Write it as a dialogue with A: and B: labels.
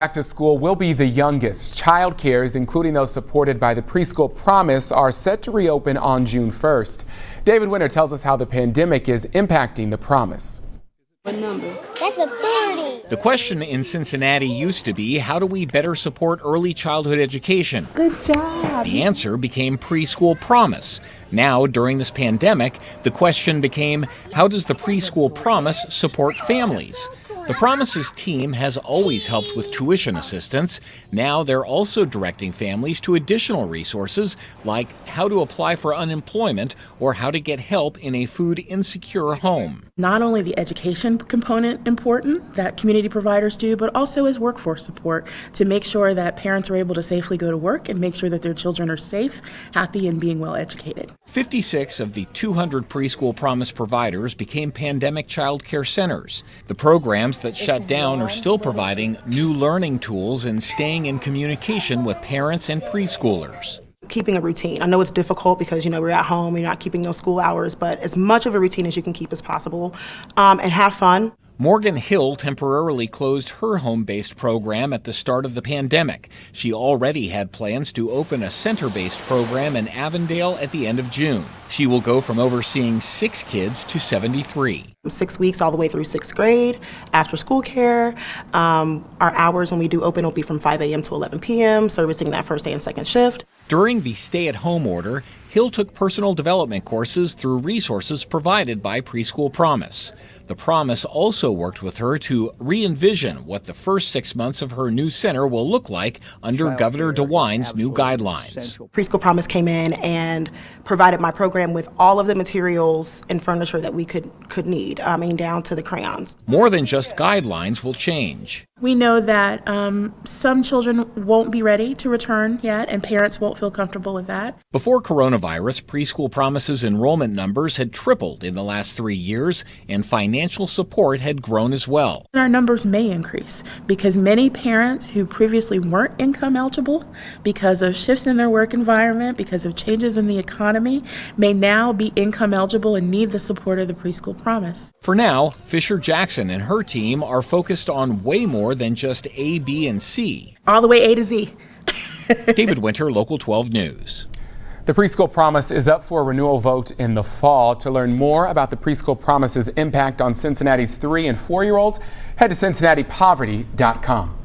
A: Back to school will be the youngest. Childcares, including those supported by the Preschool Promise, are set to reopen on June 1st. David Winter tells us how the pandemic is impacting the Promise.
B: What number? That's a 30.
C: The question in Cincinnati used to be, how do we better support early childhood education?
D: Good job.
C: The answer became Preschool Promise. Now, during this pandemic, the question became, how does the Preschool Promise support families? The Promise's team has always helped with tuition assistance. Now they're also directing families to additional resources like how to apply for unemployment or how to get help in a food insecure home.
D: Not only the education component important that community providers do, but also is workforce support to make sure that parents are able to safely go to work and make sure that their children are safe, happy, and being well educated.
C: 56 of the 200 Preschool Promise providers became pandemic child care centers. The programs that shut down are still providing new learning tools and staying in communication with parents and preschoolers.
E: Keeping a routine. I know it's difficult because, we're at home, you're not keeping those school hours, but as much of a routine as you can keep as possible, and have fun.
C: Morgan Hill temporarily closed her home-based program at the start of the pandemic. She already had plans to open a center-based program in Avondale at the end of June. She will go from overseeing 6 kids to 73.
E: 6 weeks all the way through 6th grade, after school care. Our hours when we do open will be from 5 a.m. to 11 p.m., servicing that first and second shift.
C: During the stay-at-home order, Hill took personal development courses through resources provided by Preschool Promise. The Promise also worked with her to re-envision what the first 6 months of her new center will look like under Governor DeWine's new guidelines.
E: Preschool Promise came in and provided my program with all of the materials and furniture that we could need, down to the crayons.
C: More than just guidelines will change.
D: We know that some children won't be ready to return yet, and parents won't feel comfortable with that.
C: Before coronavirus, Preschool Promise's enrollment numbers had tripled in the last 3 years, and financial support had grown as well.
D: Our numbers may increase because many parents who previously weren't income eligible because of shifts in their work environment, because of changes in the economy, may now be income eligible and need the support of the Preschool Promise.
C: For now, Fisher Jackson and her team are focused on way more than just A, B, and C.
D: All the way A to Z.
C: David Winter, Local 12 News.
A: The Preschool Promise is up for a renewal vote in the fall. To learn more about the Preschool Promise's impact on Cincinnati's 3- and 4-year-olds, head to cincinnatipoverty.com.